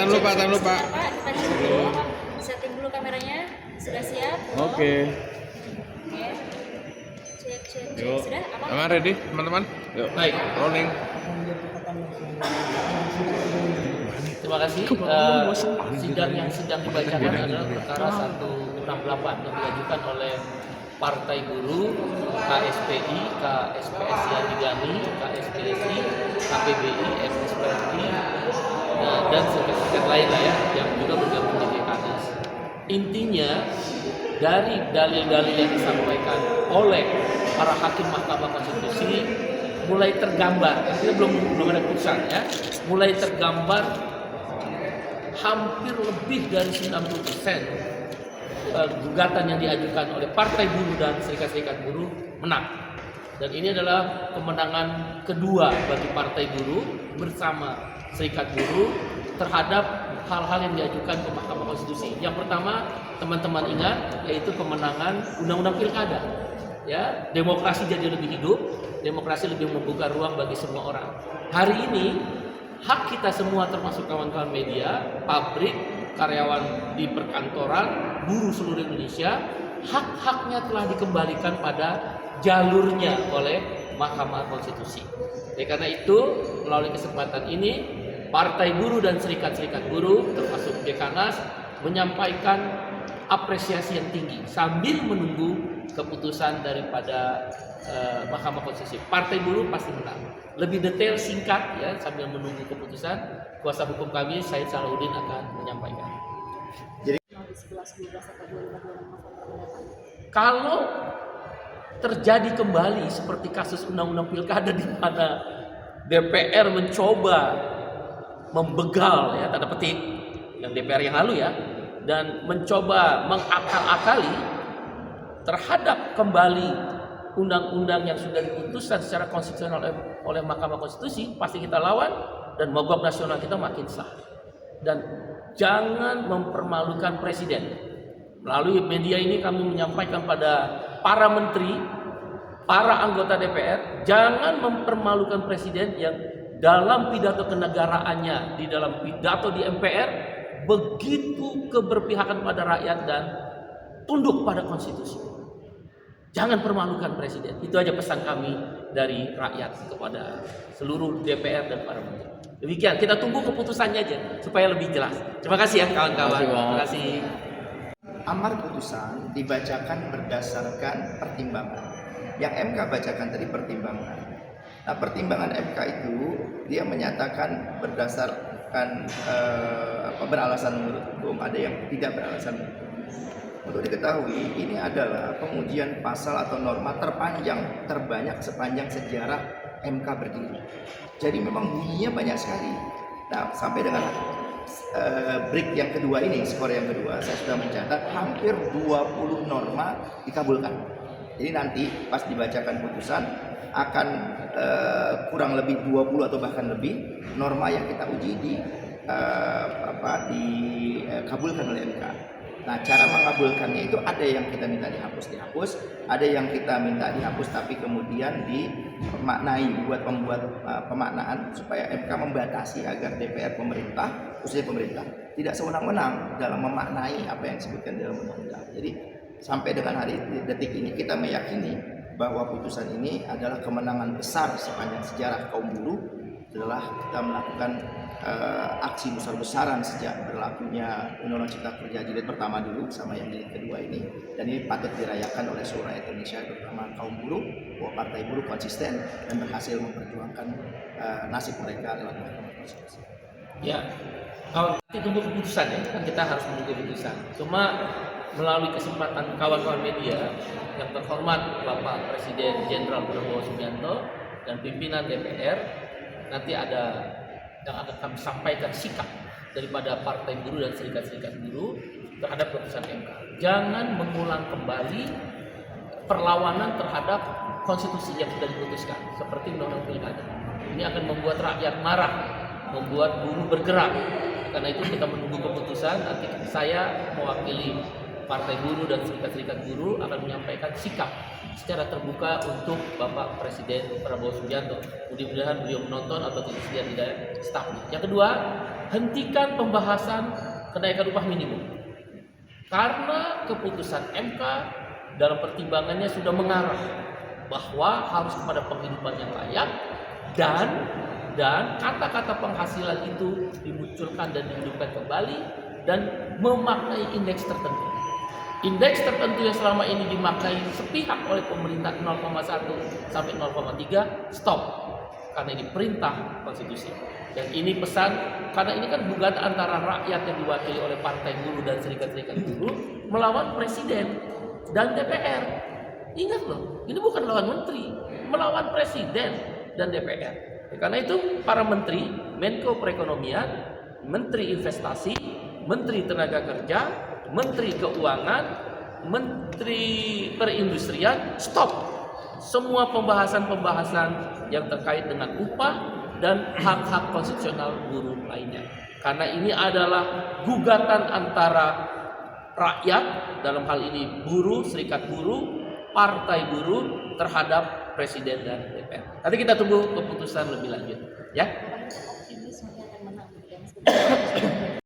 Tahan lupa. Pak, kita dulu. Setting dulu kameranya. Sudah siap? Oke. Oke. Cek. Yuk. Sudah? Aman? Aman, ready, teman-teman? Yuk. Baik. Rolling. Terima kasih. Sidang yang sedang dibacakan adalah perkara 168 yang diajukan oleh Partai Buruh, KSPI, KSPS Yadigani, KSPSI, KPBI, FSPRI, dan serikat lain lah ya, yang juga bergabung di DKNAS. Intinya dari dalil-dalil yang disampaikan oleh para hakim Mahkamah Konstitusi mulai tergambar, artinya belum ada putusan ya, mulai tergambar hampir lebih dari 90% gugatan yang diajukan oleh Partai Buruh dan serikat-serikat buruh menang. Dan ini adalah kemenangan kedua bagi Partai Buruh bersama serikat buruh terhadap hal-hal yang diajukan ke Mahkamah Konstitusi. Yang pertama, teman-teman ingat, yaitu kemenangan Undang-Undang Pilkada. Ya, demokrasi jadi lebih hidup, demokrasi lebih membuka ruang bagi semua orang. Hari ini hak kita semua termasuk kawan-kawan media, pabrik, karyawan di perkantoran, buruh seluruh Indonesia, hak-haknya telah dikembalikan pada jalurnya oleh Mahkamah Konstitusi. Karena itu, melalui kesempatan ini, Partai Buruh dan serikat-serikat buruh, termasuk DKNAS, menyampaikan apresiasi yang tinggi sambil menunggu keputusan daripada Mahkamah Konstitusi. Partai Buruh pasti menang. Lebih detail singkat ya sambil menunggu keputusan, kuasa hukum kami Said Salahuddin akan menyampaikan. Jadi Kalau terjadi kembali seperti kasus Undang-Undang Pilkada di mana DPR mencoba membegal ya tanda petik yang DPR yang lalu ya, dan mencoba mengakal-akali terhadap kembali undang-undang yang sudah diputuskan secara konstitusional oleh Mahkamah Konstitusi, pasti kita lawan dan mogok nasional kita makin sah. Dan jangan mempermalukan presiden. Melalui media ini kami menyampaikan pada para menteri, para anggota DPR, jangan mempermalukan presiden yang dalam pidato kenegaraannya, di dalam pidato di MPR, begitu keberpihakan pada rakyat dan tunduk pada konstitusi. Jangan permalukan presiden. Itu aja pesan kami dari rakyat kepada seluruh DPR dan para menteri. Demikian, kita tunggu keputusannya aja supaya lebih jelas. Terima kasih ya kawan-kawan. Terima kasih. Amar putusan dibacakan berdasarkan pertimbangan. Yang MK bacakan tadi pertimbangan. Nah, pertimbangan MK itu dia menyatakan berdasarkan beralasan menurut hukum, ada yang tidak beralasan menurut hukum. Untuk diketahui, ini adalah pengujian pasal atau norma terbanyak sepanjang sejarah MK berdiri. Jadi memang bunyinya banyak sekali. Nah, sampai dengan break yang kedua ini, skor yang kedua, saya sudah mencatat hampir 20 norma dikabulkan. Jadi nanti pas dibacakan putusan akan kurang lebih 20 atau bahkan lebih norma yang kita uji dikabulkan oleh MK. Nah, cara mengabulkannya itu ada yang kita minta dihapus, ada yang kita minta dihapus tapi kemudian dimaknai, pembuat pemaknaan supaya MK membatasi agar DPR khususnya pemerintah tidak sewenang-wenang dalam memaknai apa yang disebutkan dalam undang-undang. Jadi sampai dengan detik ini kita meyakini bahwa putusan ini adalah kemenangan besar sepanjang sejarah kaum buruh setelah kita melakukan aksi besar-besaran sejak berlakunya Undang-Undang Cipta Kerja jilid pertama dulu sama yang jilid kedua ini, dan ini patut dirayakan oleh seluruh rakyat Indonesia terutama kaum buruh bahwa Partai Buruh konsisten dan berhasil memperjuangkan nasib mereka lewat Mahkamah Konstitusi. Ya, kalau kita tunggu keputusan ya, kan kita harus menunggu keputusan. Cuma melalui kesempatan kawan-kawan media yang terhormat Bapak Presiden Jenderal Prabowo Subianto dan pimpinan DPR, nanti ada yang akan kami sampaikan sikap daripada Partai Buruh dan serikat-serikat buruh terhadap keputusan MK. Jangan mengulang kembali perlawanan terhadap konstitusi yang sudah diputuskan seperti Undang-Undang Pilkada. Ini akan membuat rakyat marah, membuat buruh bergerak. Karena itu kita menunggu keputusan. Nanti saya mewakili Partai Buruh dan serikat-serikat buruh akan menyampaikan sikap secara terbuka untuk Bapak Presiden Prabowo Subianto. Mudah-mudahan beliau menonton atau tidak stafnya. Yang kedua, hentikan pembahasan kenaikan upah minimum. Karena keputusan MK dalam pertimbangannya sudah mengarah bahwa harus kepada penghidupan yang layak dan kata-kata penghasilan itu dimunculkan dan dihidupkan kembali dan memaknai indeks tertentu. Indeks tertentu yang selama ini dimaknai sepihak oleh pemerintah 0,1 sampai 0,3 stop, karena ini perintah konstitusi. Dan ini pesan, karena ini kan gugatan antara rakyat yang diwakili oleh partai buruh dan serikat-serikat buruh melawan presiden dan DPR. Ingat loh, ini bukan melawan menteri, melawan presiden dan DPR. Karena itu para menteri, Menko Perekonomian, Menteri Investasi, Menteri Tenaga Kerja, Menteri Keuangan, Menteri Perindustrian, stop semua pembahasan-pembahasan yang terkait dengan upah dan hak-hak konstitusional buruh lainnya. Karena ini adalah gugatan antara rakyat, dalam hal ini buruh, serikat buruh, partai buruh terhadap presiden dan DPR. Nanti kita tunggu keputusan lebih lanjut, ya. Optimis mungkin akan menang.